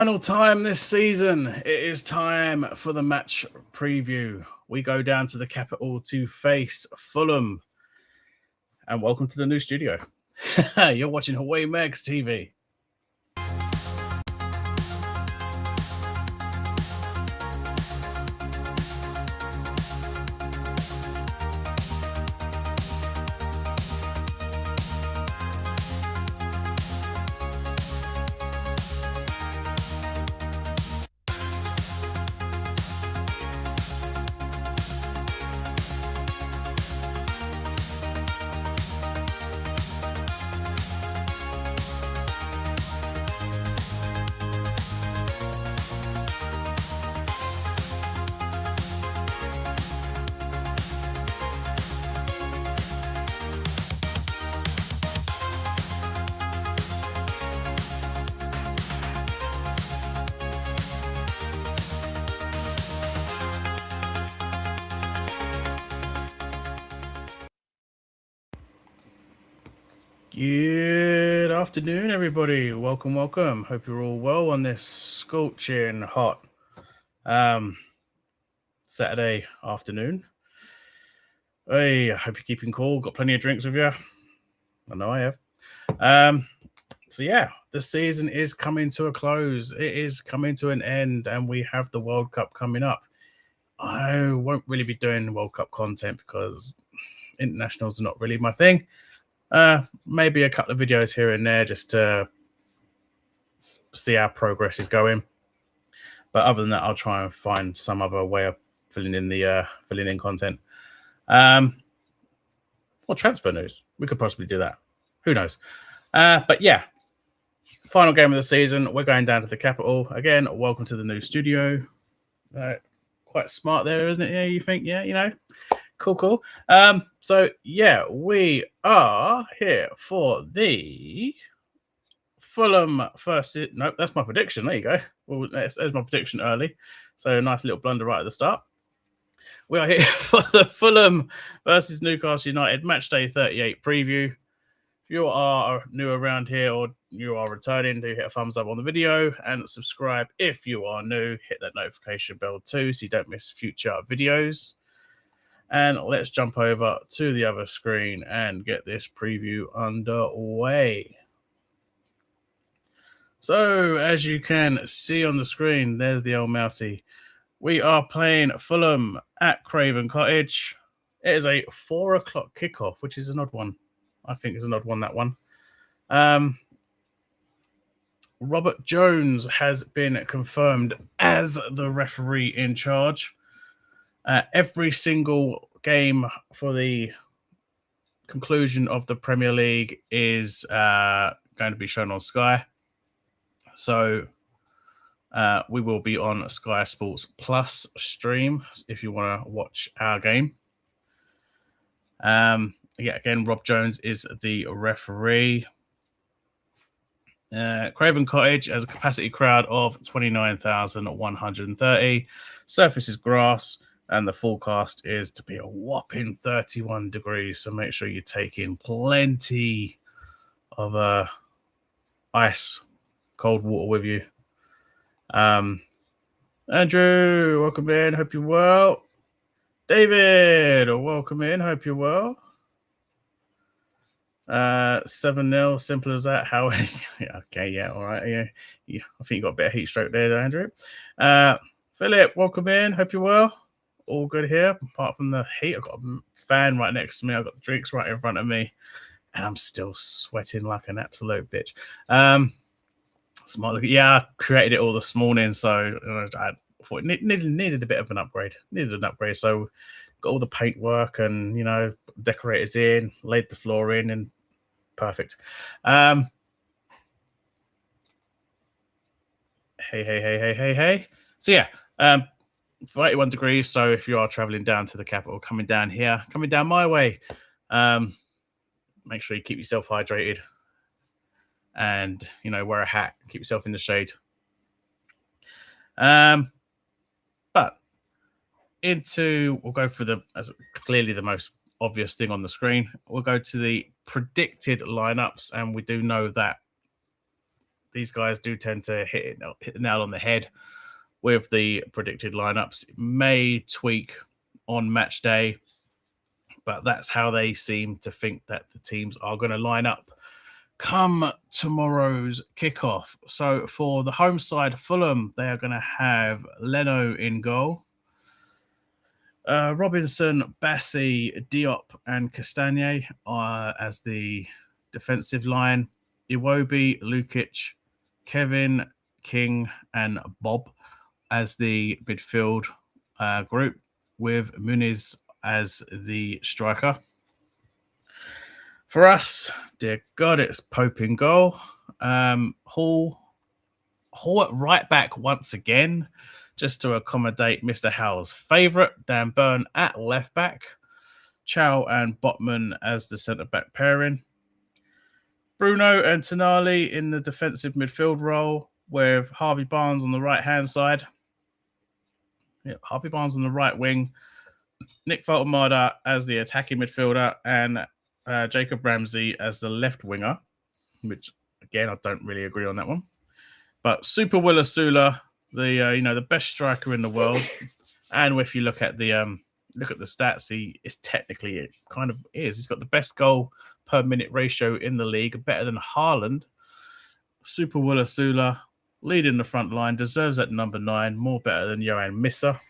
Final time this season. It is time for the match preview. We go down to the capital to face Fulham. And welcome to the new studio. You're watching Howay Megs TV. Good afternoon, everybody. Welcome. Hope you're all well on this scorching hot Saturday afternoon. Hey, I hope you're keeping cool. Got plenty of drinks with you. I know I have. So yeah, the season is coming to a close. It is coming to an end, and we have the World Cup coming up. I won't really be doing World Cup content because internationals are not really my thing. Maybe a couple of videos here and there just to see how progress is going. But other than that, I'll try and find some other way of filling in content. Or transfer news. We could possibly do that. Who knows? But yeah, final game of the season. We're going down to the capital again. Welcome to the new studio. Quite smart there, isn't it? Yeah, you think? Yeah, you know. Cool. So yeah, we are here for the Fulham first. Nope, that's my prediction. There you go. Well, there's my prediction early. So a nice little blunder right at the start. We are here for the Fulham versus Newcastle United Matchday 38 preview. If you are new around here or you are returning, do hit a thumbs up on the video and subscribe if you are new. Hit that notification bell too so you don't miss future videos. And let's jump over to the other screen and get this preview underway. So, as you can see on the screen, there's the old mousey. We are playing Fulham at Craven Cottage. It is a 4 o'clock kickoff, which is an odd one. I think it's an odd one, that one. Robert Jones has been confirmed as the referee in charge. Every single game for the conclusion of the Premier League is going to be shown on Sky. So we will be on Sky Sports Plus stream if you want to watch our game. Again, Rob Jones is the referee. Craven Cottage has a capacity crowd of 29,130. Surface is grass. And the forecast is to be a whopping 31 degrees. So make sure you take in plenty of ice, cold water with you. Andrew, welcome in. Hope you're well. David, welcome in. Hope you're well. 7-0, simple as that. How? Okay, yeah, all right. Yeah. I think you got a bit of heat stroke there, Andrew. Philip, welcome in. Hope you're well. All good here, apart from the heat. I've got a fan right next to me. I've got the drinks right in front of me, and I'm still sweating like an absolute bitch. Smart look. Yeah, I created it all this morning, so I thought it needed a bit of an upgrade. So got all the paintwork and decorators in, laid the floor in, and perfect. Hey. So yeah. 31 degrees, so if you are traveling down to the capital, coming down my way, make sure you keep yourself hydrated and wear a hat, keep yourself in the shade. But we'll go for as clearly the most obvious thing on the screen. We'll go to the predicted lineups, and we do know that these guys do tend to hit the nail on the head with the predicted lineups. It may tweak on match day, but that's how they seem to think that the teams are going to line up come tomorrow's kickoff. So for the home side, Fulham, they are going to have Leno in goal. Robinson, Bassi, Diop, and Castagne as the defensive line. Iwobi, Lukic, Kevin, King, and Bob as the midfield group, with Muniz as the striker. For us, dear God, it's Pope in goal. Hall at right back once again, just to accommodate Mr. Howell's favourite, Dan Burn at left back. Chow and Botman as the centre-back pairing. Bruno and Tonali in the defensive midfield role, with Harvey Barnes on the right-hand side. Yep, Harvey Barnes on the right wing. Nick Voltemada as the attacking midfielder, and Jacob Ramsey as the left winger, which, again, I don't really agree on that one. But Super Willa Sula, the best striker in the world, and if you look at the stats, it kind of is. He's got the best goal per minute ratio in the league, better than Haaland. Super Willa Sula leading the front line, deserves that number 9, more better than Johan Missa.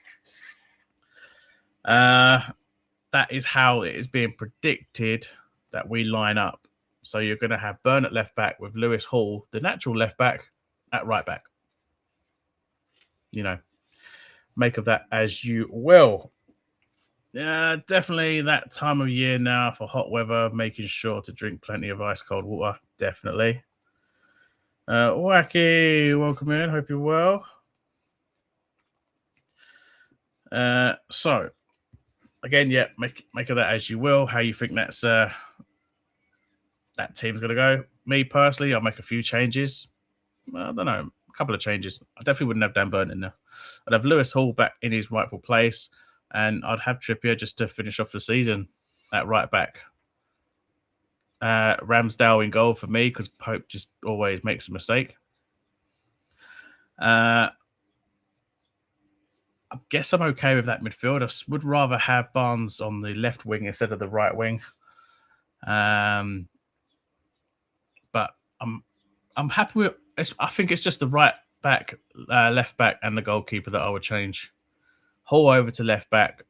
That is how it is being predicted that we line up. So you're going to have Burn at left back with Lewis Hall, the natural left back, at right back. Make of that as you will. Definitely that time of year now for hot weather, making sure to drink plenty of ice cold water. Definitely. Wacky, welcome in. Hope you're well. So, again, make of that as you will. How you think that team's going to go. Me, personally, I'll make a few changes. I don't know, a couple of changes. I definitely wouldn't have Dan Burn in there. I'd have Lewis Hall back in his rightful place, and I'd have Trippier just to finish off the season at right back. Ramsdale in goal for me, because Pope just always makes a mistake. I guess I'm okay with that midfield. I would rather have Barnes on the left wing instead of the right wing. But I'm happy with. I think it's just the right back, left back, and the goalkeeper that I would change. Hall over to left back,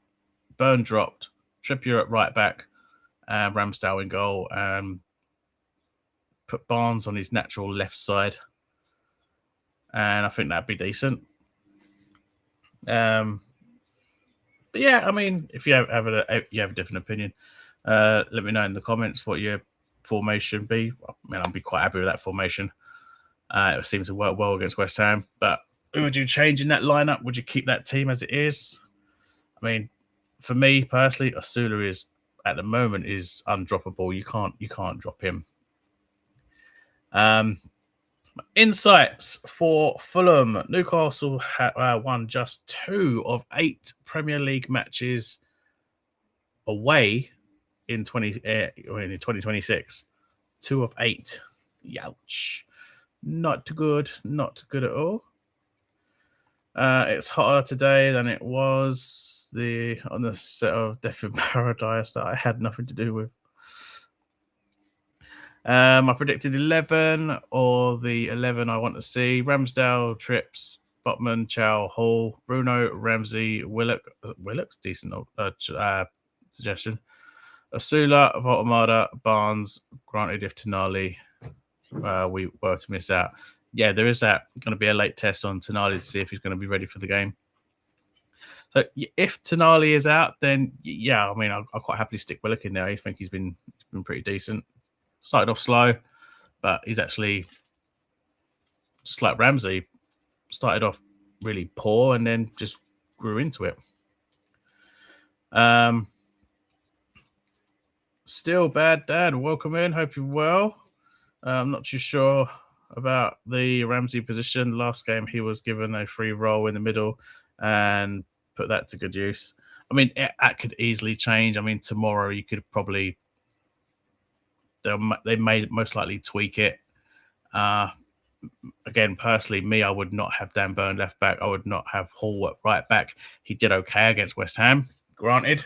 Burn dropped, Trippier at right back, Ramsdale in goal, and put Barnes on his natural left side. And I think that'd be decent. But yeah, I mean, if you have a different opinion, let me know in the comments what your formation be. I mean, I'll be quite happy with that formation. It seems to work well against West Ham. But would you change in that lineup? Would you keep that team as it is? I mean, for me personally, Osula is at the moment is undroppable. You can't drop him. Insights for Fulham. Newcastle won just 2 of 8 Premier League matches away in 2026. 2 of 8. Youch. Not good at all. It's hotter today than it was on the set of Death in Paradise that I had nothing to do with. I predicted 11, or the 11 I want to see. Ramsdale, Trips, Botman, Chow, Hall, Bruno, Ramsey, Willock's decent suggestion. Osula, Voltemada, Barnes, granted if Tonali we were to miss out. Yeah, there is that going to be a late test on Tonali to see if he's going to be ready for the game. So if Tonali is out, then yeah, I mean, I'll quite happily stick Willock in there. I think he's been pretty decent. Started off slow, but he's actually, just like Ramsey, started off really poor and then just grew into it. Still bad dad, welcome in. Hope you're well. I'm not too sure about the Ramsey position. Last game, he was given a free role in the middle and put that to good use. I mean, that could easily change. I mean, tomorrow you could probably, they may most likely tweak it. again, personally, me, I would not have Dan Burn left back. I would not have Hall at right back. He did okay against West Ham, granted.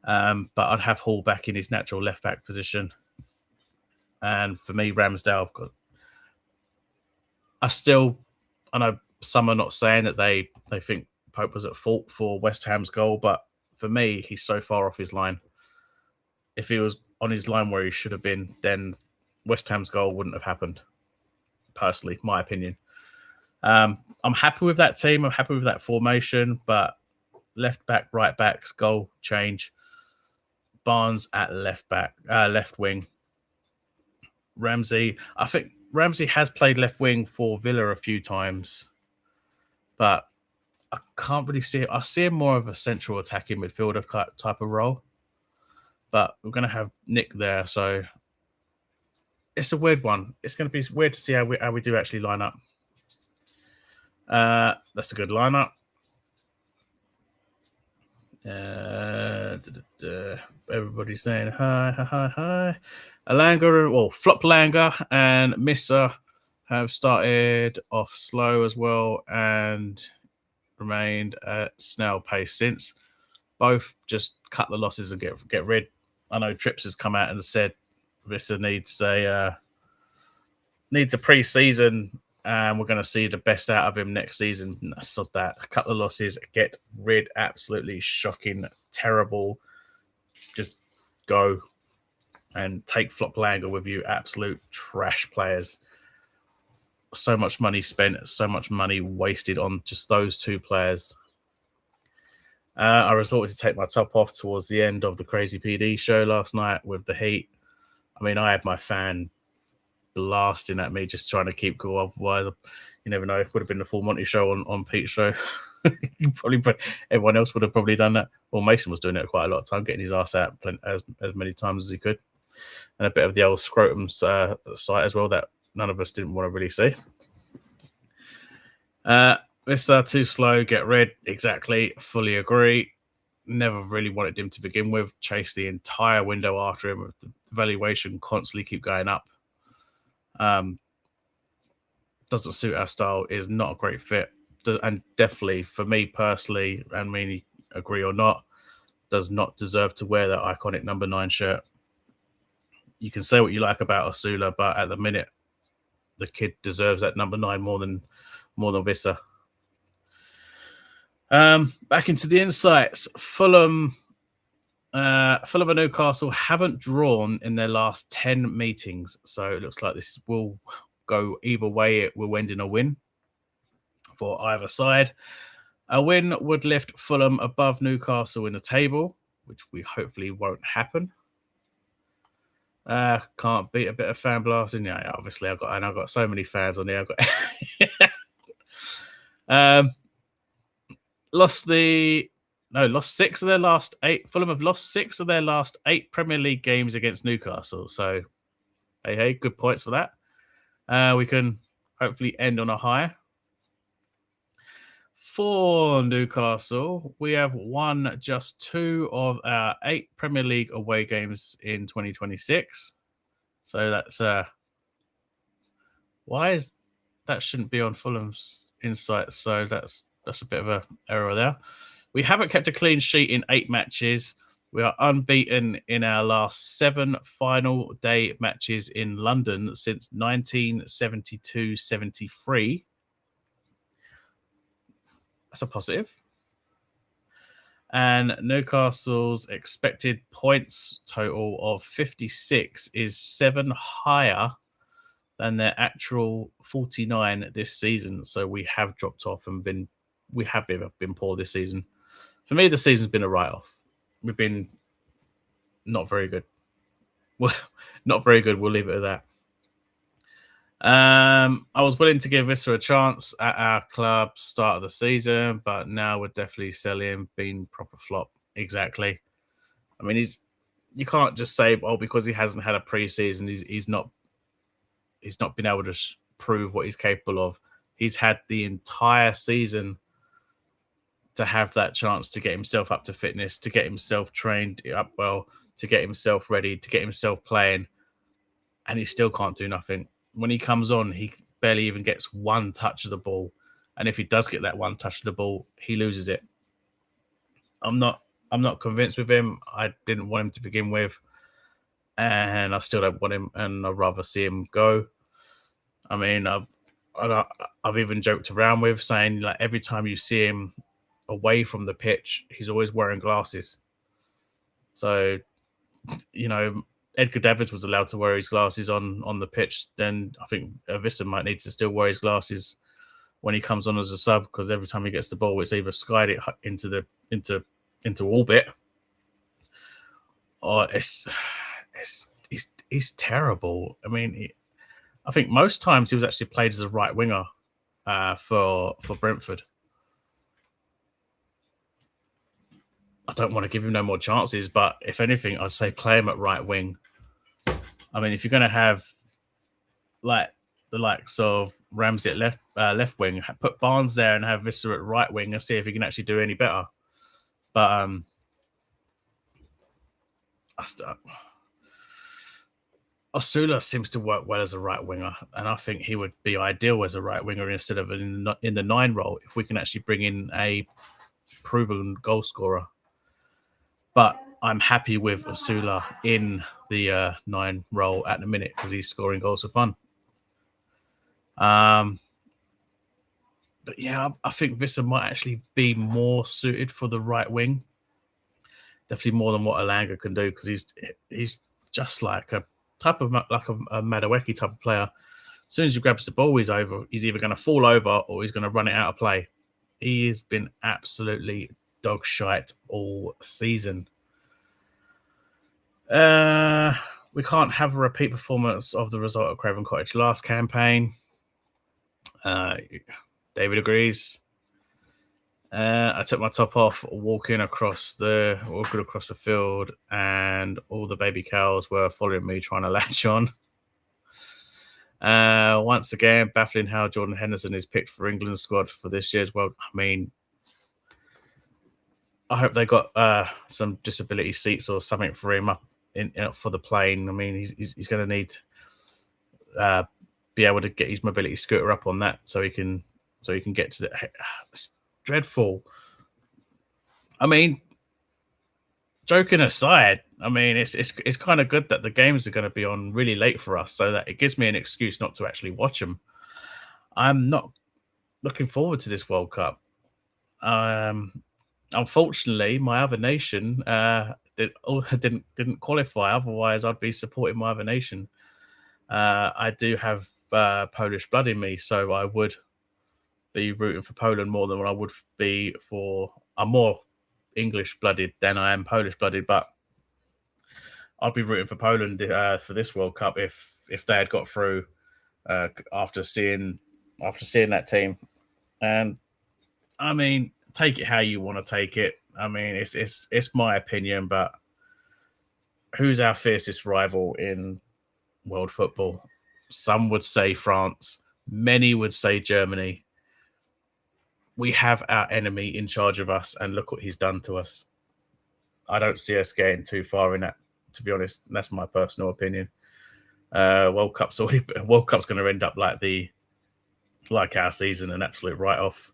But I'd have Hall back in his natural left back position. And for me, Ramsdale, I know some are not saying that they think Pope was at fault for West Ham's goal, but for me, he's so far off his line. If he was on his line where he should have been, then West Ham's goal wouldn't have happened. Personally, my opinion. I'm happy with that team. I'm happy with that formation, but left back, right back, goal change. Barnes at left wing. Ramsey, I think Ramsey has played left wing for Villa a few times, but I can't really see it. I see him more of a central attacking midfielder type of role. But we're going to have Nick there, so it's a weird one. It's going to be weird to see how we do actually line up. That's a good lineup. Everybody's saying hi. Alanga, Flop Langa and Missa have started off slow as well and remained at snail pace since. Both just cut the losses and get rid. I know Trips has come out and said Missa needs a pre-season and we're going to see the best out of him next season. I saw that. Cut the losses, get rid. Absolutely shocking, terrible. Just go and take Flop Langer with you. Absolute trash players. So much money spent, so much money wasted on just those two players. I resorted to take my top off towards the end of the Crazy PD show last night with the heat. I mean, I had my fan blasting at me just trying to keep cool. Otherwise, you never know. It would have been the full Monty show on Pete's show. Everyone else would have probably done that. Well, Mason was doing it quite a lot of time, getting his ass out as many times as he could. And a bit of the old scrotum site as well that none of us didn't want to really see. This too slow, get rid. Exactly. Fully agree. Never really wanted him to begin with. Chased the entire window after him with the valuation constantly keep going up. Doesn't suit our style, is not a great fit. And definitely, for me personally, and me agree or not, does not deserve to wear that iconic number 9 shirt. You can say what you like about Osula, but at the minute, the kid deserves that number 9 more than Vissa. Back into the insights. Fulham and Newcastle haven't drawn in their last 10 meetings, so it looks like this will go either way. It will end in a win for either side. A win would lift Fulham above Newcastle in the table, which we hopefully won't happen. Can't beat a bit of fan blasting. Yeah, obviously I've got so many fans on here. Lost 6 of their last 8. Fulham have lost 6 of their last 8 Premier League games against Newcastle. So, hey, good points for that. We can hopefully end on a high. For Newcastle, we have won just 2 of our 8 Premier League away games in 2026. So that's that shouldn't be on Fulham's insights. So that's a bit of an error there. We haven't kept a clean sheet in 8 matches. We are unbeaten in our last 7 final day matches in London since 1972-73. That's a positive. And Newcastle's expected points total of 56 is 7 higher than their actual 49 this season. So we have dropped off and we have been poor this season. For me, the season's been a write-off. We've been not very good. Well, not very good. We'll leave it at that. I was willing to give Vissa a chance at our club start of the season, but now we're definitely selling. Been proper flop. Exactly. I mean, you can't just say, because he hasn't had a pre-season, he's not been able to prove what he's capable of. He's had the entire season to have that chance to get himself up to fitness, to get himself trained up well, to get himself ready, to get himself playing, and he still can't do nothing. when he comes on, he barely even gets one touch of the ball. And if he does get that one touch of the ball, he loses it. I'm not convinced with him. I didn't want him to begin with, and I still don't want him, and I'd rather see him go. I mean, I've even joked around with saying like every time you see him away from the pitch, he's always wearing glasses. So, Edgar Davids was allowed to wear his glasses on the pitch. Then I think Visser might need to still wear his glasses when he comes on as a sub, because every time he gets the ball, it's either skied it into orbit, or he's terrible. I mean, I think most times he was actually played as a right winger for Brentford. I don't want to give him no more chances, but if anything, I'd say play him at right wing. I mean, if you're going to have like the likes of Ramsey at left wing, put Barnes there and have Visser at right wing and see if he can actually do any better. But Osula seems to work well as a right winger, and I think he would be ideal as a right winger instead of in the 9 role if we can actually bring in a proven goal scorer. But I'm happy with Osula in the 9 role at the minute because he's scoring goals for fun. But yeah, I think Visser might actually be more suited for the right wing. Definitely more than what Alanga can do, because he's just like a type of like a Madueke type of player. As soon as he grabs the ball, he's either going to fall over or he's going to run it out of play. He has been absolutely dog shite all season. We can't have a repeat performance of the result of Craven Cottage last campaign. David agrees. I took my top off walking across the field, and all the baby cows were following me trying to latch on. Once again, baffling how Jordan Henderson is picked for England's squad for this year's World. I mean, I hope they got some disability seats or something for him up for the plane. I mean, he's going to need be able to get his mobility scooter up on that so he can get to the. It's dreadful. I mean, joking aside, I mean it's kind of good that the games are going to be on really late for us, so that it gives me an excuse not to actually watch them. I'm not looking forward to this World Cup. Unfortunately, my other nation didn't qualify. Otherwise, I'd be supporting my other nation. I do have Polish blood in me, so I would be rooting for Poland more than what I would be for. I'm more English blooded than I am Polish blooded, but I'd be rooting for Poland for this World Cup if they had got through after seeing that team. And I mean, take it how you want to take it. I mean, it's my opinion, but who's our fiercest rival in world football? Some would say France. Many would say Germany. We have our enemy in charge of us, and look what he's done to us. I don't see us getting too far in that, to be honest. That's my personal opinion. World Cup's going to end up like our season, an absolute write-off.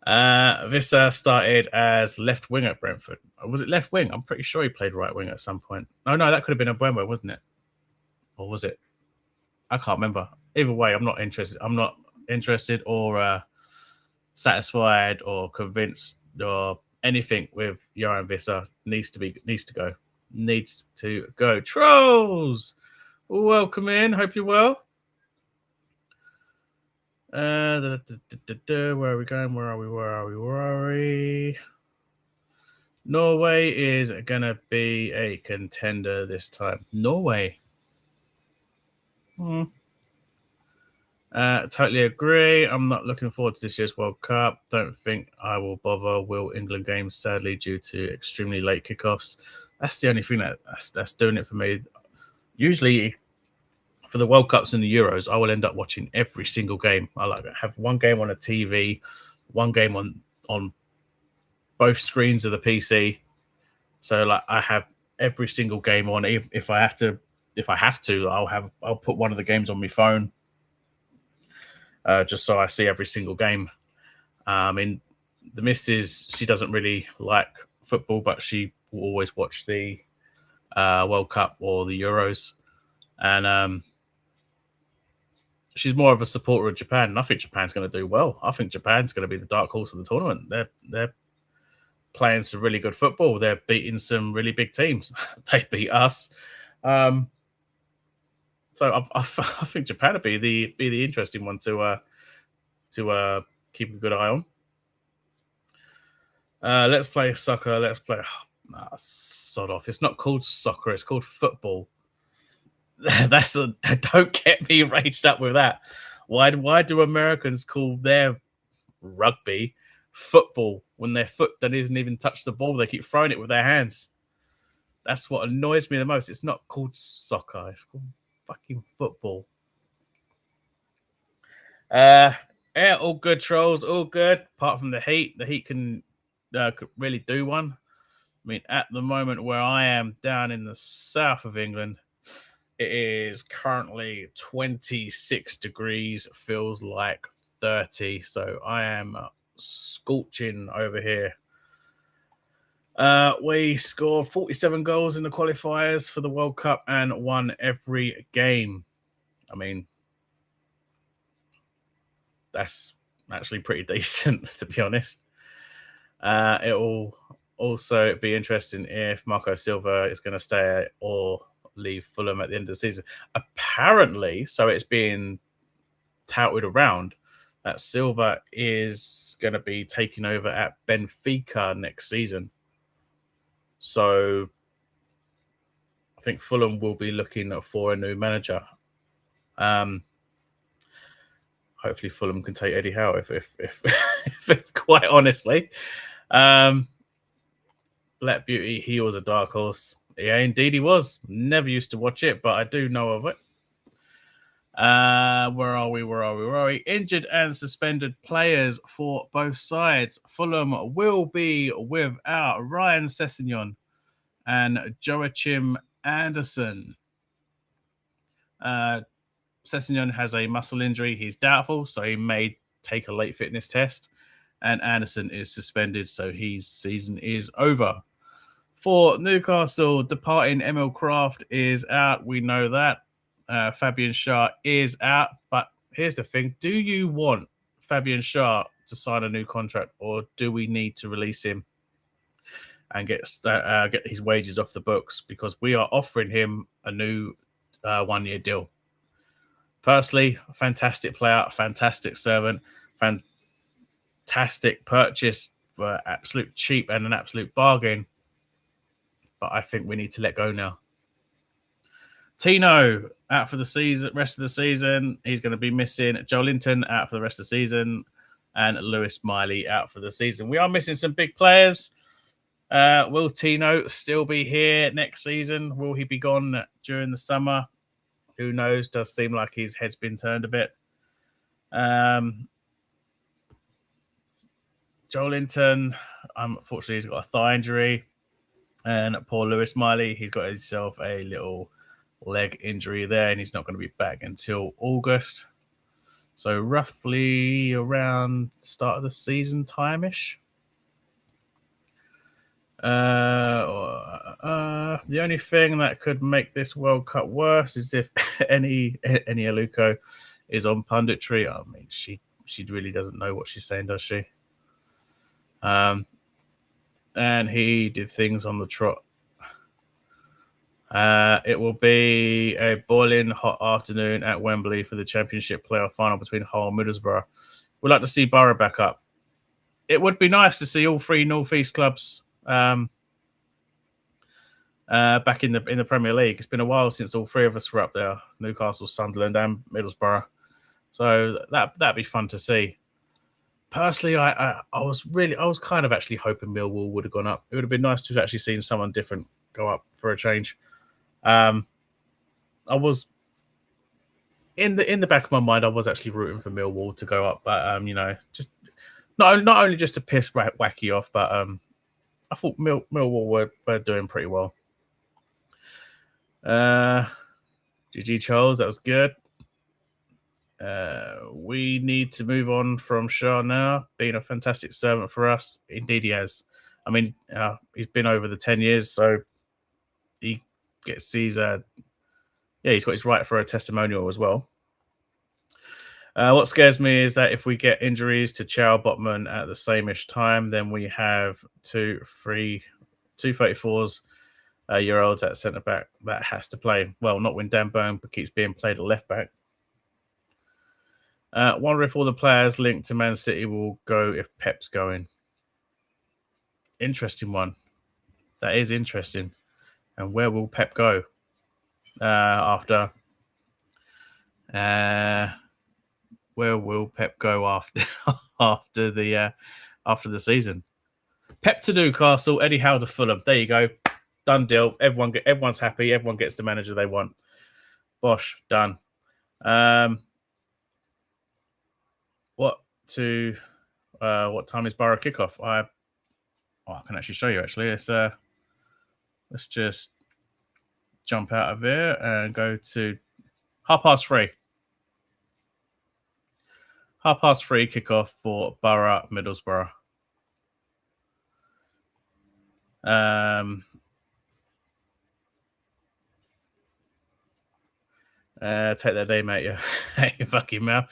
Visser started as left wing at Brentford. Was it left wing? I'm pretty sure he played right wing at some point. Oh no, that could have been a Mbeumo, wasn't it? Or was it? I can't remember. Either way, I'm not interested. I'm not interested or satisfied or convinced or anything with Joran Visser. Needs to go. Trolls, welcome in. Hope you're well. Where are we going? Where are we? Norway is gonna be a contender this time. Norway. Totally agree. I'm not looking forward to this year's World Cup. Don't think I will bother. Will England games, sadly, due to extremely late kickoffs. That's the only thing that's doing it for me. Usually, for the World Cups and the Euros, I will end up watching every single game. I like have one game on a TV, one game on both screens of the PC. So like I have every single game on. If I have to if I have to, I'll put one of the games on my phone, just so I see every single game. I mean, the missus, she doesn't really like football, but she will always watch the World Cup or the Euros, and she's more of a supporter of Japan. And I think Japan's going to do well. I think Japan's going to be the dark horse of the tournament. They're playing some really good football. They're beating some really big teams. They beat us. So I think Japan would be the interesting one to keep a good eye on. Let's play soccer. Let's play. Sod off. It's not called soccer. It's called football. Don't get me raged up with that. Why do Americans call their rugby football when their foot doesn't even touch the ball? They keep throwing it with their hands. That's what annoys me the most. It's not called soccer. It's called fucking football. Yeah, all good, trolls. All good. Apart from the heat. The heat can could really do one. I mean, at the moment where I am down in the south of England, it is currently 26 degrees. Feels like 30. So I am scorching over here. We scored 47 goals in the qualifiers for the World Cup and won every game. I mean, that's actually pretty decent, to be honest. It will also be interesting if Marco Silva is going to stay or leave Fulham at the end of the season. Apparently, so it's being touted around that Silva is going to be taking over at Benfica next season. So I think Fulham will be looking for a new manager. Hopefully Fulham can take Eddie Howe if quite honestly. Black Beauty, he was a dark horse. Yeah, indeed he was. Never used to watch it, but I do know of it. Where are we? Injured and suspended players for both sides. Fulham will be without Ryan Sessegnon and Joachim Anderson. Sessegnon has a muscle injury. He's doubtful, so he may take a late fitness test. And Anderson is suspended, so his season is over. For Newcastle, departing Emil Kraft is out. We know that. Fabian Schär is out. But here's the thing. Do you want Fabian Schär to sign a new contract, or do we need to release him and get his wages off the books? Because we are offering him a new 1-year deal. Personally, fantastic player, fantastic servant, fantastic purchase for absolute cheap and an absolute bargain. But I think we need to let go now. Tino out for the rest of the season. He's going to be missing. Joe Linton out for the rest of the season. And Lewis Miley out for the season. We are missing some big players. Will Tino still be here next season? Will he be gone during the summer? Who knows? Does seem like his head's been turned a bit. Joe Linton, unfortunately, he's got a thigh injury. And poor Lewis Miley, he's got himself a little leg injury there, and he's not going to be back until August. So roughly around the start of the season time-ish. The only thing that could make this World Cup worse is if any Aluko is on punditry. I mean, she really doesn't know what she's saying, does she? And he did things on the trot. It will be a boiling hot afternoon at Wembley for the Championship playoff final between Hull and Middlesbrough. We'd like to see Borough back up. It would be nice to see all three North East clubs back in the Premier League. It's been a while since all three of us were up there: Newcastle, Sunderland, and Middlesbrough. So that'd be fun to see. Personally, I was kind of actually hoping Millwall would have gone up. It would have been nice to have actually seen someone different go up for a change. I was in the back of my mind, I was actually rooting for Millwall to go up, but just not only just to piss Wacky off, but I thought Millwall were doing pretty well. GG Charles, that was good. We need to move on from Shah now, being a fantastic servant for us. Indeed, he has. I mean, he's been over the 10 years, so he gets these. He's got his right for a testimonial as well. What scares me is that if we get injuries to Chow Botman at the same-ish time, then we have two 34s year olds at centre back that has to play. Well, not when Dan Burn keeps being played at left back. Wonder if all the players linked to Man City will go if Pep's going. Interesting one. That is interesting. And where will Pep go after? Where will Pep go after the season? Pep to Newcastle, Eddie Howe to Fulham. There you go. Done deal. Everyone's happy. Everyone gets the manager they want. Bosh, done. What time is Borough kickoff? I can actually show you. Actually, let's just jump out of here and go to 3:30. 3:30 kickoff for Borough Middlesbrough. Take that day, mate. Yeah, hey, fucking mouth.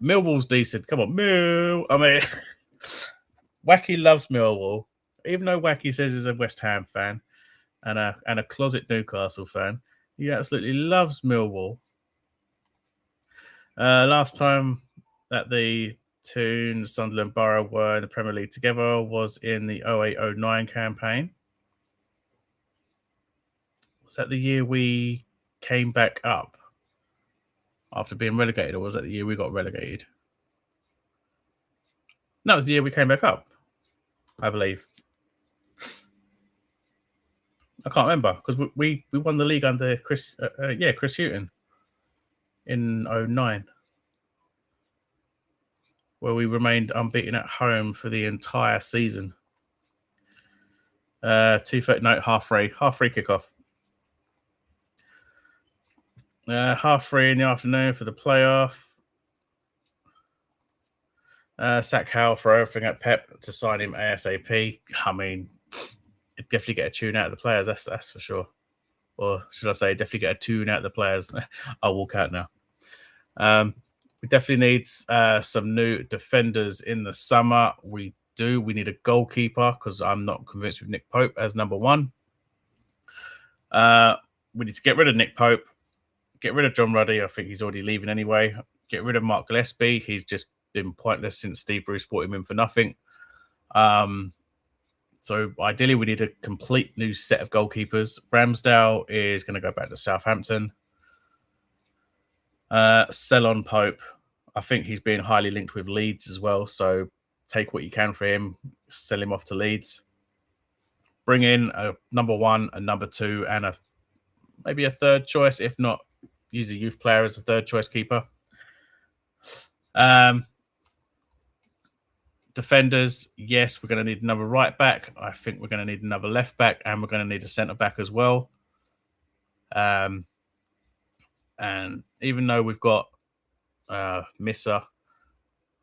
Millwall's decent. Come on, Mill. I mean, Wacky loves Millwall, even though Wacky says he's a West Ham fan and a closet Newcastle fan. He absolutely loves Millwall. Last time that the Toon, Sunderland, Borough were in the Premier League together was in the 08-09 campaign. Was that the year we came back up after being relegated, or was that the year we got relegated? No, it was the year we came back up, I believe. I can't remember because we won the league under Chris Hughton in 09, where we remained unbeaten at home for the entire season. 2:30 half-free kickoff. 3:30 in the afternoon for the playoff. Sack Howe for everything at Pep to sign him ASAP. I mean, it'd definitely get a tune out of the players, that's for sure. Or should I say, definitely get a tune out of the players. I'll walk out now. We definitely need some new defenders in the summer. We do. We need a goalkeeper because I'm not convinced with Nick Pope as number one. We need to get rid of Nick Pope. Get rid of John Ruddy. I think he's already leaving anyway. Get rid of Mark Gillespie. He's just been pointless since Steve Bruce brought him in for nothing. So ideally, we need a complete new set of goalkeepers. Ramsdale is going to go back to Southampton. Sell on Pope. I think he's being highly linked with Leeds as well. So take what you can for him. Sell him off to Leeds. Bring in a number one, a number two, and maybe a third choice. If not, use a youth player as a third choice keeper. Defenders, yes, we're going to need another right back. I think we're going to need another left back, and we're going to need a centre back as well. And even though we've got Missa,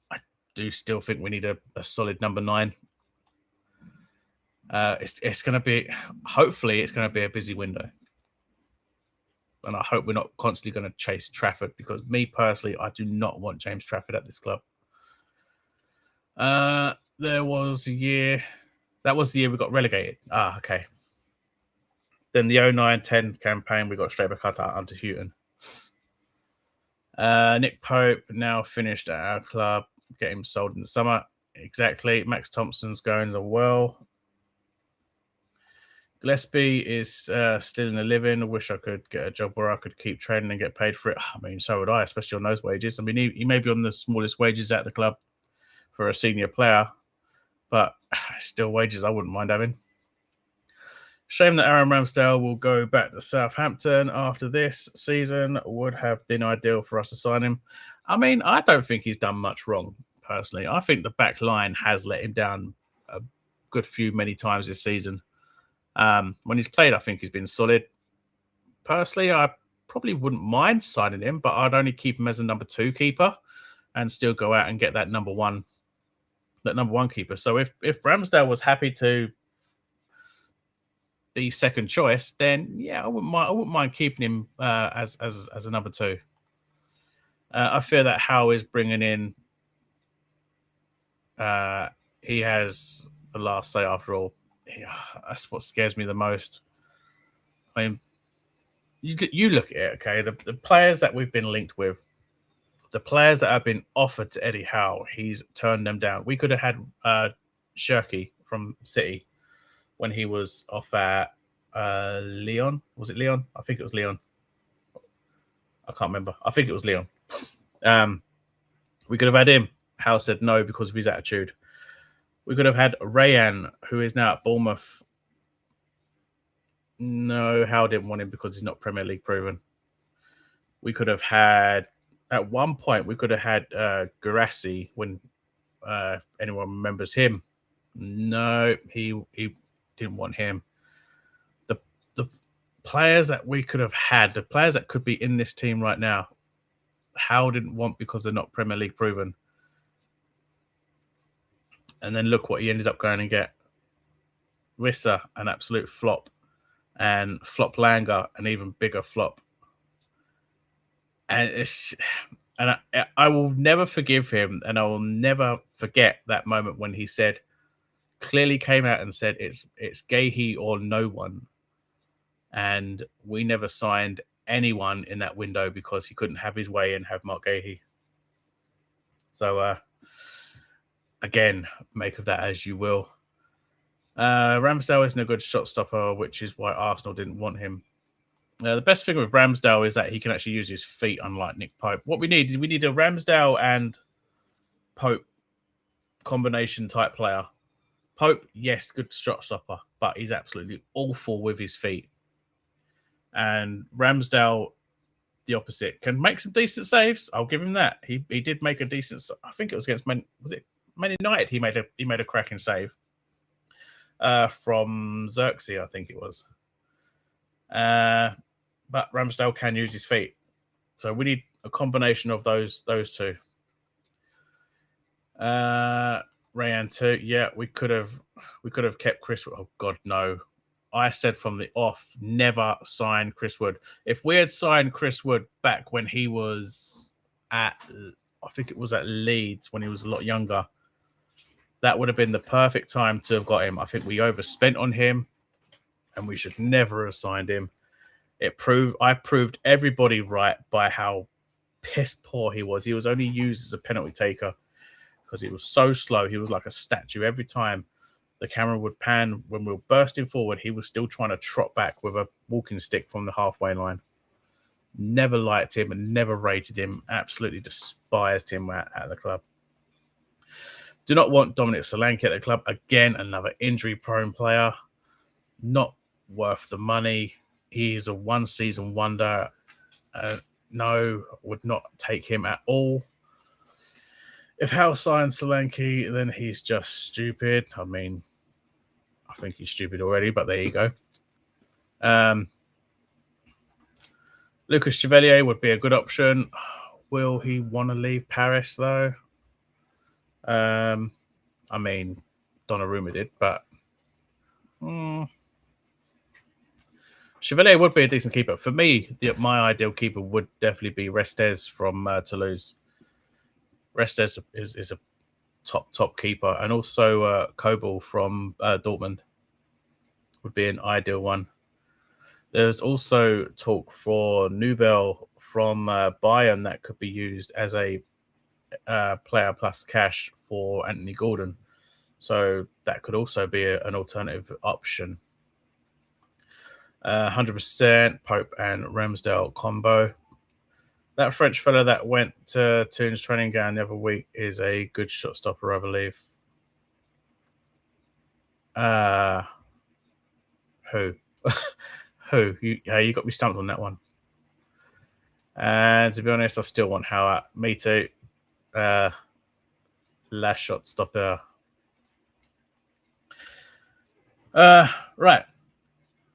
I do still think we need a solid number 9. It's going to be, hopefully, it's going to be a busy window. And I hope we're not constantly going to chase Trafford, because me personally, I do not want James Trafford at this club. There was a year, that was the year we got relegated. Okay. Then the 09-10 campaign, we got straight back up under Houghton. Nick Pope now finished at our club, get him sold in the summer. Exactly. Max Thompson's going as well. Gillespie is still in the living. I wish I could get a job where I could keep training and get paid for it. I mean, so would I, especially on those wages. I mean, he may be on the smallest wages at the club for a senior player, but still wages I wouldn't mind having. Shame that Aaron Ramsdale will go back to Southampton after this season. Would have been ideal for us to sign him. I mean, I don't think he's done much wrong, personally. I think the back line has let him down a good few many times this season. When he's played, I think he's been solid. Personally, I probably wouldn't mind signing him, but I'd only keep him as a number 2 keeper and still go out and get that number one keeper. So if Ramsdale was happy to be second choice, then yeah, I wouldn't mind keeping him as a number 2. I fear that Howay is bringing in. He has the last say after all. Yeah, that's what scares me the most. I mean, you look at it, okay? The players that we've been linked with, the players that have been offered to Eddie Howe, he's turned them down. We could have had Shirky from City when he was off at Leon. Was it Leon? I think it was Leon. I can't remember. I think it was Leon. We could have had him. Howe said no because of his attitude. We could have had Rayan, who is now at Bournemouth. No, Howe didn't want him because he's not Premier League proven. We could have had, at one point, we could have had Guirassy when anyone remembers him. No, he didn't want him. The players that we could have had, the players that could be in this team right now, Howe didn't want because they're not Premier League proven. And then look what he ended up going and get. Wissa, an absolute flop. And Flop Langer, an even bigger flop. And I will never forgive him, and I will never forget that moment when he clearly came out and said it's Gahey or no one. And we never signed anyone in that window because he couldn't have his way and have Mark Gahey. So, again, make of that as you will. Ramsdale isn't a good shot stopper, which is why Arsenal didn't want him. The best thing with Ramsdale is that he can actually use his feet, unlike Nick Pope. What we need a Ramsdale and Pope combination type player. Pope, yes, good shot stopper, but he's absolutely awful with his feet. And Ramsdale, the opposite, can make some decent saves. I'll give him that. He did make a decent. I think it was against Man United. He made a cracking save from Xerxes, I think it was. But Ramsdale can use his feet, so we need a combination of those two. Rayan too. Yeah, we could have kept Chris. Oh God, no. I said from the off, never sign Chris Wood. If we had signed Chris Wood back when he was I think it was at Leeds when he was a lot younger, that would have been the perfect time to have got him. I think we overspent on him, and we should never have signed him. I proved everybody right by how piss poor he was. He was only used as a penalty taker because he was so slow. He was like a statue. Every time the camera would pan when we were bursting forward, he was still trying to trot back with a walking stick from the halfway line. Never liked him and never rated him. Absolutely despised him at the club. Do not want Dominic Solanke at the club. Again, another injury-prone player. Not worth the money. He is a one-season wonder. No, would not take him at all. If Howe signs Solanke, then he's just stupid. I mean, I think he's stupid already, but there you go. Lucas Chevalier would be a good option. Will he want to leave Paris, though? I mean, Donnarumma did, but... Chevalier would be a decent keeper. For me, my ideal keeper would definitely be Restes from Toulouse. Restes is a top keeper. And also Kobel from Dortmund would be an ideal one. There's also talk for Nubel from Bayern that could be used as a player plus cash for Anthony Gordon. So that could also be an alternative option. 100% Pope and Ramsdale combo. That French fella that went to Toon's training ground the other week is a good shot stopper, I believe. Who? Who? You got me stumped on that one. And to be honest, I still want Howard. Me too. Last shot stopper. Right.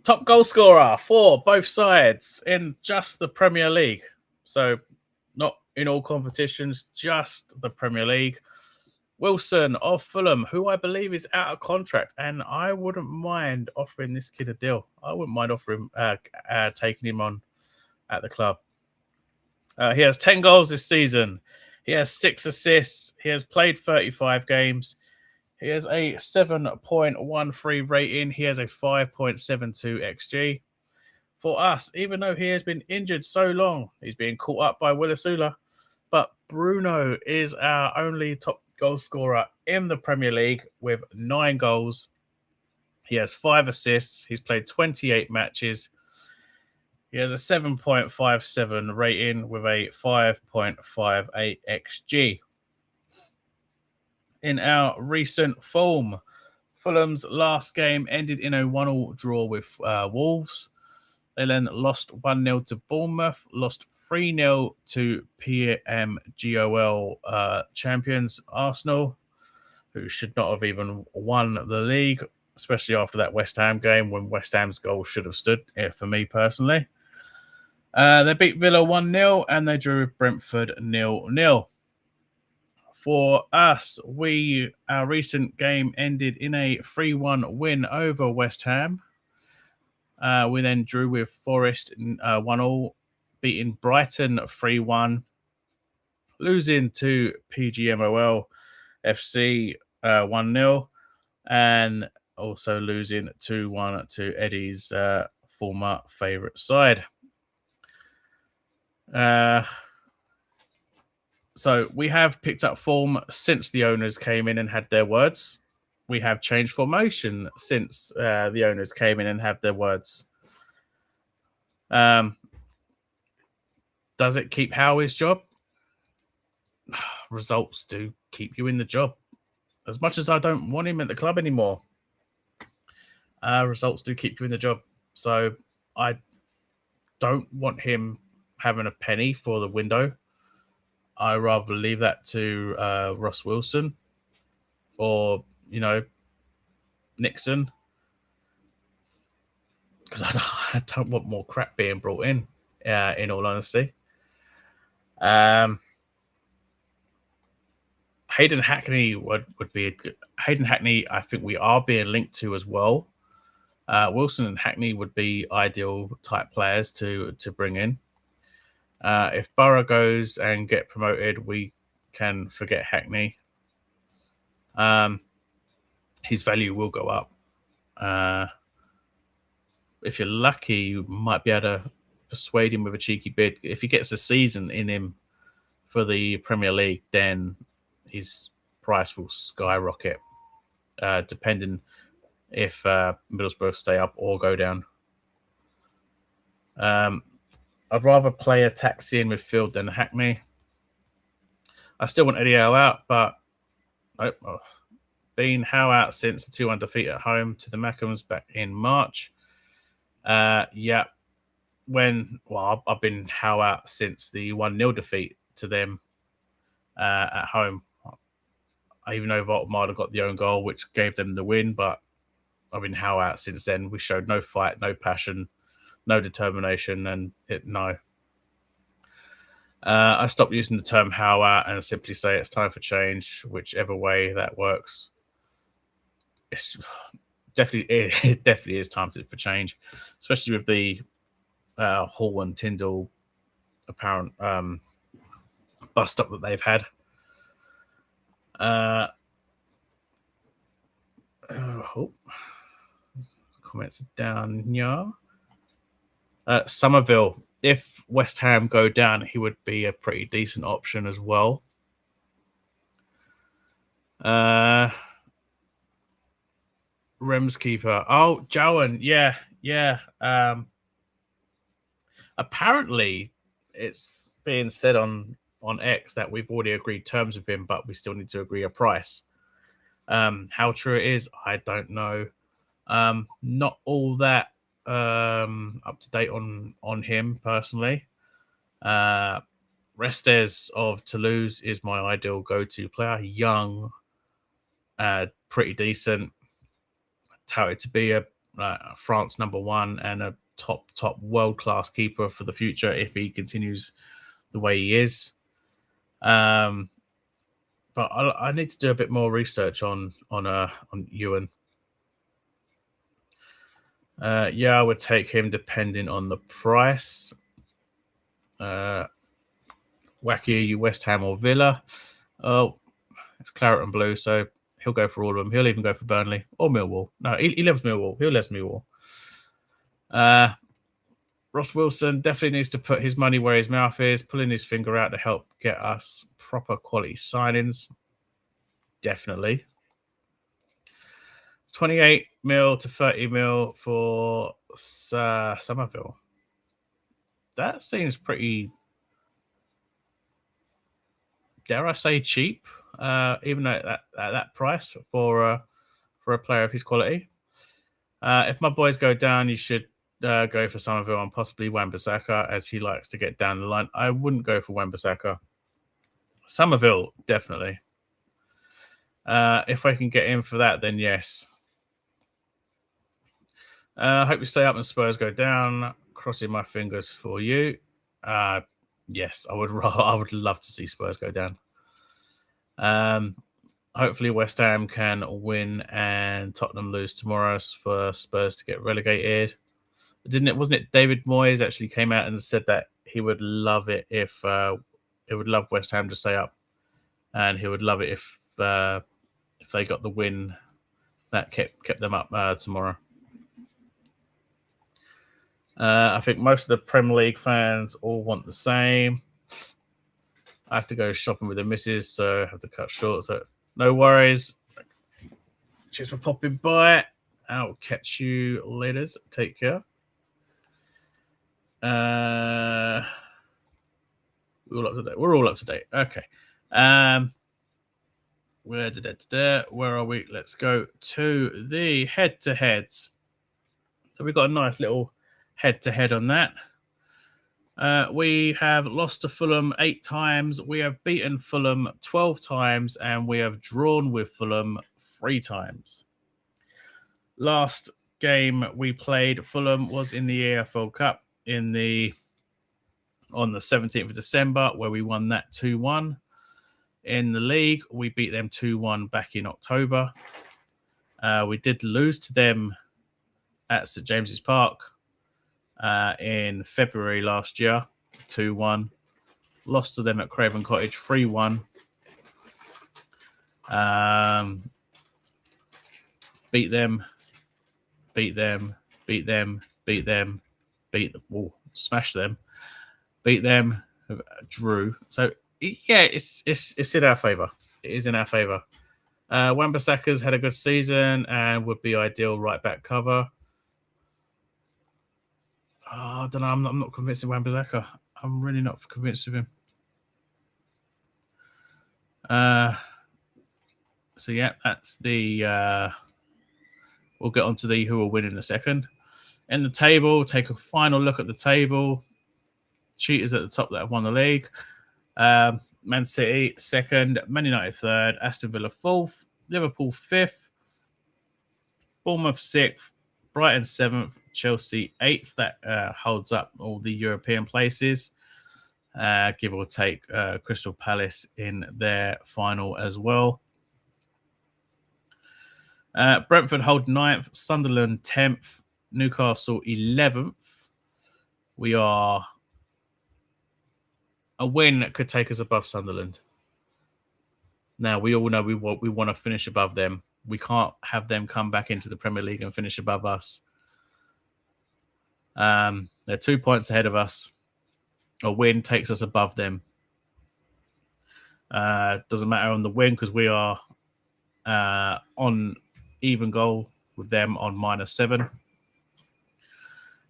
Top goal scorer for both sides in just the Premier League. So not in all competitions, just the Premier League. Wilson of Fulham, who I believe is out of contract, and I wouldn't mind offering this kid a deal. I wouldn't mind offering taking him on at the club. He has 10 goals this season. He has 6 assists. He has played 35 games. He has a 7.13 rating. He has a 5.72 XG. For us, even though he has been injured so long, he's being caught up by Willisula. But Bruno is our only top goal scorer in the Premier League with 9 goals. He has 5 assists. He's played 28 matches. He has a 7.57 rating with a 5.58 XG. In our recent form, Fulham's last game ended in a 1-1 draw with Wolves. They then lost 1-0 to Bournemouth, lost 3-0 to PMGOL champions Arsenal, who should not have even won the league, especially after that West Ham game when West Ham's goal should have stood, for me personally. They beat Villa 1-0 and they drew Brentford 0-0. For us, our recent game ended in a 3-1 win over West Ham. We then drew with Forest 1-1, beating Brighton 3-1, losing to PGMOL FC 1-0, and also losing 2-1 to Eddie's former favourite side. So we have picked up form since the owners came in and had their words. We have changed formation since the owners came in and had their words. Does it keep Howay's job? Results do keep you in the job. As much as I don't want him at the club anymore, results do keep you in the job. So I don't want him having a penny for the window. I rather leave that to Ross Wilson or, Nixon, because I don't want more crap being brought in all honesty. Hayden Hackney would be a good... Hayden Hackney, I think we are being linked to as well. Wilson and Hackney would be ideal type players to bring in. If Borough goes and get promoted, we can forget Hackney. His value will go up. If you're lucky, you might be able to persuade him with a cheeky bid. If he gets a season in him for the Premier League, then his price will skyrocket, depending if Middlesbrough stay up or go down. I'd rather play a taxi in midfield than Hackney. I still want Eddie Howe out, but been Howe out since the 2-1 defeat at home to the Mackhams back in March. I've been Howe out since the 1-0 defeat to them at home. Even though Voltemade got the own goal, which gave them the win, but I've been Howe out since then. We showed no fight, no passion, no determination, and no. I stopped using the term Howe out and simply say it's time for change, whichever way that works. It definitely is time for change, especially with the Hall and Tyndall apparent bust up that they've had. Comments down here. Somerville, if West Ham go down, he would be a pretty decent option as well. Rems keeper. Oh, Jowan. Yeah. Apparently, it's being said on X that we've already agreed terms with him, but we still need to agree a price. How true it is, I don't know. Not all that up to date on him personally. Restes of Toulouse is my ideal go-to player. Young, pretty decent, touted to be a France #1 and a top world-class keeper for the future if he continues the way he is. But I need to do a bit more research on Ewan. I would take him depending on the price. Wacky, you West Ham or Villa? Oh, it's claret and blue, so he'll go for all of them. He'll even go for Burnley or Millwall. No, he loves Millwall. He'll let Millwall. Ross Wilson definitely needs to put his money where his mouth is, pulling his finger out to help get us proper quality signings. Definitely. 28 mil to 30 mil for Somerville. That seems pretty, dare I say, cheap, even though at that price for a player of his quality. If my boys go down, you should go for Somerville and possibly Wan-Bissaka, as he likes to get down the line. I wouldn't go for Wan-Bissaka. Somerville, definitely. If I can get in for that, then yes. I hope you stay up and Spurs go down. Crossing my fingers for you. Yes, I would love to see Spurs go down. Hopefully West Ham can win and Tottenham lose tomorrow for Spurs to get relegated. Wasn't it David Moyes actually came out and said that he would love it if he would love West Ham to stay up, and he would love it if they got the win that kept them up tomorrow. I think most of the Premier League fans all want the same. I have to go shopping with the missus, so I have to cut short. So no worries. Cheers for popping by. I'll catch you later. Take care. We're all up to date. We're all up to date. Okay. Where are we? Let's go to the head-to-heads. So we've got a nice little head-to-head on that. We have lost to Fulham 8 times. We have beaten Fulham 12 times, and we have drawn with Fulham 3 times. Last game we played Fulham was in the EFL Cup on the 17th of December, where we won that 2-1. In the league, we beat them 2-1 back in October. We did lose to them at St James's Park in February last year, 2-1. Lost to them at Craven Cottage, 3-1. Beat them, smash them, beat them, drew. So yeah, it's in our favour. It is in our favour. Wan-Bissaka's had a good season and would be ideal right back cover. I don't know. I'm not convinced of Wan-Bissaka. I'm really not convinced of him. So yeah, that's the. We'll get on to the who will win in a second. In the table, take a final look at the table. Cheaters at the top that have won the league. Man City 2nd, Man United 3rd, Aston Villa 4th, Liverpool 5th, Bournemouth 6th, Brighton 7th, Chelsea 8th. That holds up all the European places. Give or take Crystal Palace in their final as well. Brentford hold 9th, Sunderland 10th, Newcastle 11th. We are a win that could take us above Sunderland. Now, we all know we want to finish above them. We can't have them come back into the Premier League and finish above us. They're 2 points ahead of us. A win takes us above them. Doesn't matter on the win because we are on even goal with them on -7.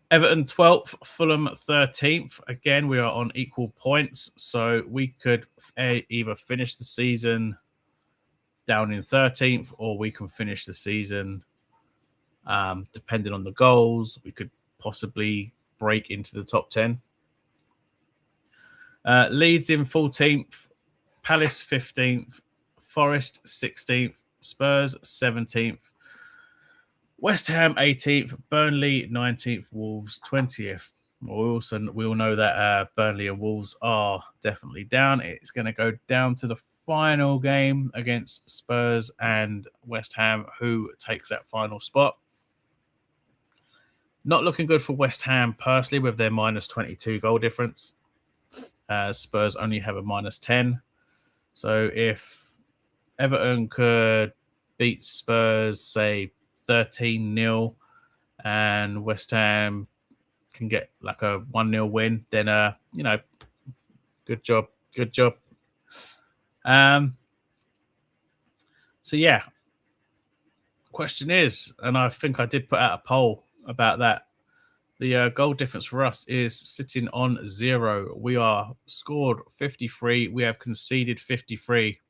Everton 12th, Fulham 13th. Again, we are on equal points, so we could either finish the season down in 13th, or we can finish the season, depending on the goals, we could possibly break into the top 10. Leeds in 14th, Palace 15th, Forest 16th, Spurs 17th, West Ham 18th, Burnley 19th, Wolves 20th. We all know that Burnley and Wolves are definitely down. It's going to go down to the final game against Spurs and West Ham, who takes that final spot. Not looking good for West Ham personally with their minus 22 goal difference. Spurs only have a minus 10. So if Everton could beat Spurs, say 13-0, and West Ham can get like a 1-0 win, then good job. So yeah, question is, and I think I did put out a poll about that. The goal difference for us is sitting on 0. We are scored 53. We have conceded 53.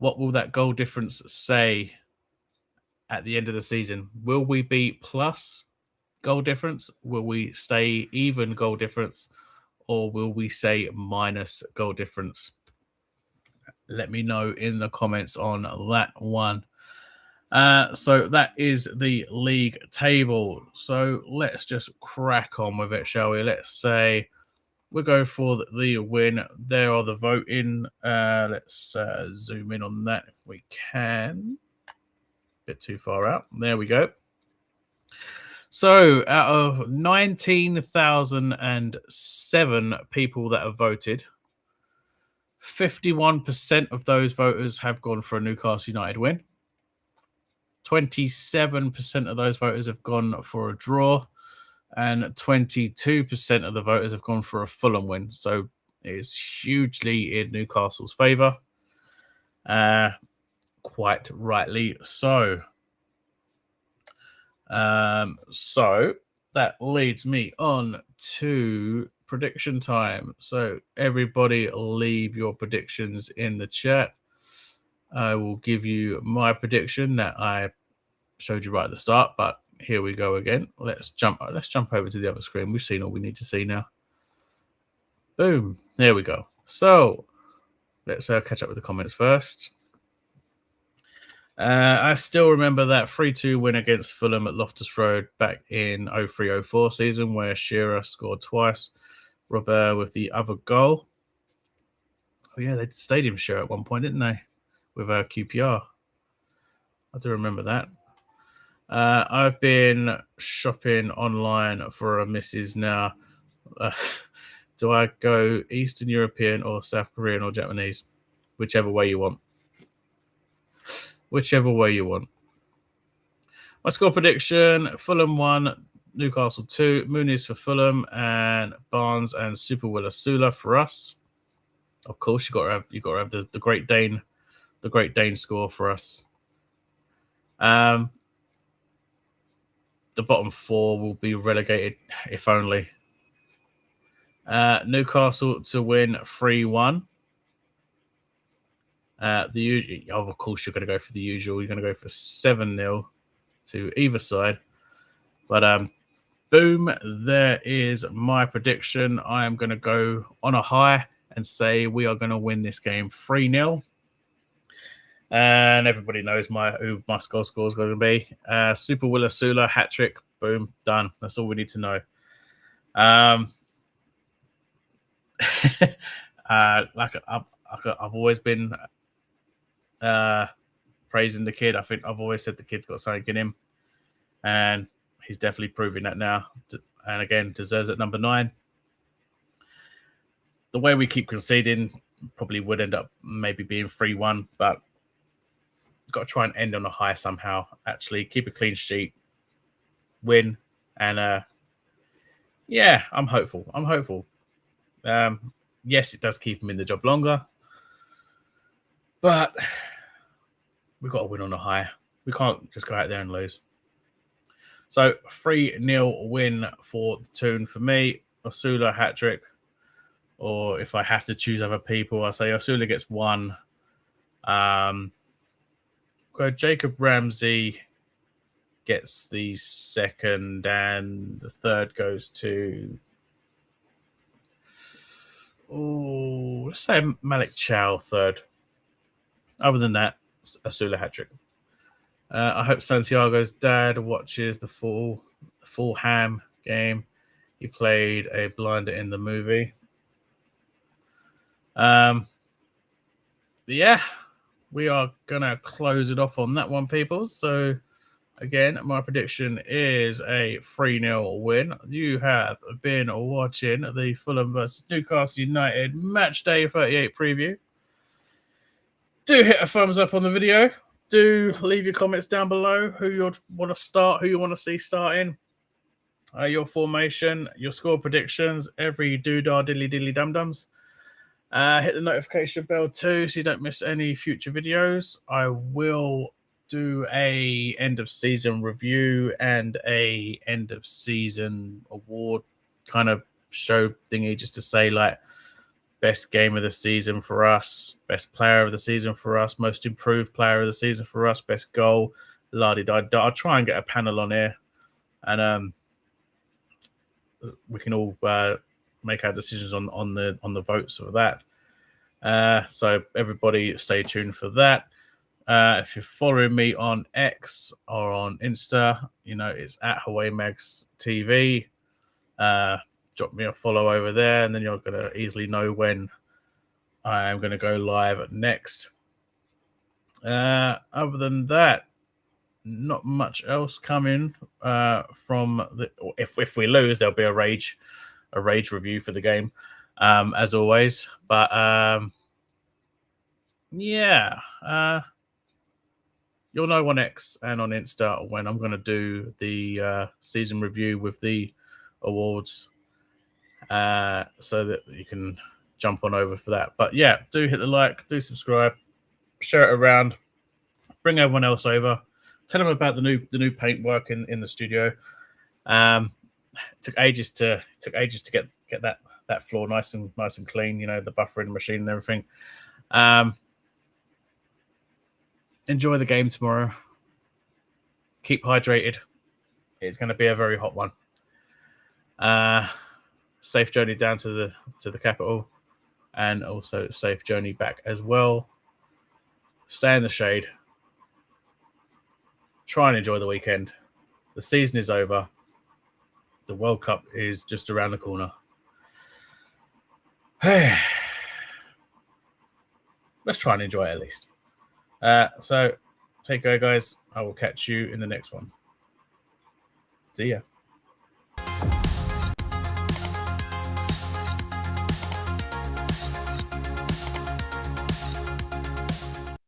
What will that goal difference say at the end of the season? Will we be plus goal difference? Will we stay even goal difference? Or will we say minus goal difference? Let me know in the comments on that one. So that is the league table. So let's just crack on with it, shall we? Let's say we'll go for the win. There are the voting. Let's zoom in on that if we can. Bit too far out. There we go. So out of 19,007 people that have voted, 51% of those voters have gone for a Newcastle United win. 27% of those voters have gone for a draw, and 22% of the voters have gone for a Fulham win. So it's hugely in Newcastle's favour. Quite rightly so. So that leads me on to prediction time. So everybody leave your predictions in the chat. I will give you my prediction that I showed you right at the start, but here we go again. Let's jump over to the other screen. We've seen all we need to see now. Boom. There we go. So let's catch up with the comments first. I still remember that 3-2 win against Fulham at Loftus Road back in 03-04 season where Shearer scored twice, Robert with the other goal. Oh yeah, they did stadium share at one point, didn't they? With QPR. I do remember that. I've been shopping online for a missus now. Do I go Eastern European or South Korean or Japanese? Whichever way you want. Whichever way you want. My score prediction: Fulham 1, Newcastle 2, Muniz for Fulham, and Barnes and Super Willasula for us. Of course, you got to have the Great Dane, score for us. The bottom 4 will be relegated, if only. Newcastle to win 3-1. Of course, you're going to go for the usual. You're going to go for 7-0 to either side. But boom, there is my prediction. I am going to go on a high and say we are going to win this game 3-0. And everybody knows who my score is going to be. Super Willasula, hat-trick, boom, done. That's all we need to know. I've always been praising the kid. I think I've always said the kid's got something in him, and he's definitely proving that now. And again, deserves at number 9. The way we keep conceding probably would end up maybe being 3-1, but got to try and end on a high somehow. Actually, keep a clean sheet, win, and yeah, I'm hopeful. Yes, it does keep him in the job longer, but we've got to win on a high. We can't just go out there and lose. So 3-0 win for the Toon for me. Osula hat-trick. Or if I have to choose other people, I say Osula gets 1. Jacob Ramsey gets the 2nd, and the 3rd goes to... let's say Malik Chow 3rd. Other than that, Osula hat-trick. I hope Santiago's dad watches the Fulham game. He played a blinder in the movie. Yeah, we are going to close it off on that one, people. So, again, my prediction is a 3-0 win. You have been watching the Fulham versus Newcastle United Matchday 38 preview. Do hit a thumbs up on the video. Do leave your comments down below who you want to start, who you want to see starting, your formation, your score predictions, every doodah diddly diddly dum dums. Hit the notification bell too so you don't miss any future videos. I will do a end of season review and a end of season award kind of show thingy, just to say like best game of the season for us, best player of the season for us, most improved player of the season for us, best goal, la-di-da. I'll try and get a panel on here, and we can all make our decisions on the votes for that. So everybody stay tuned for that. If you're following me on X or on Insta, you know it's at Howay Mags TV. Drop me a follow over there, and then you're going to easily know when I am going to go live next. Other than that, not much else coming from the. If we lose, there'll be a rage review for the game, as always. But yeah, you'll know on X and on Insta when I'm going to do the season review with the awards, so that you can jump on over for that. But yeah, do hit the like, do subscribe, share it around, bring everyone else over, tell them about the new paintwork in the studio. Took ages to get that floor nice and clean. You know, the buffering machine and everything. Enjoy the game tomorrow. Keep hydrated. It's going to be a very hot one. Safe journey down to the capital, and also safe journey back as well. Stay in the shade. Try and enjoy the weekend. The season is over. The World Cup is just around the corner. Let's try and enjoy it at least. So take care, guys. I will catch you in the next one. See ya.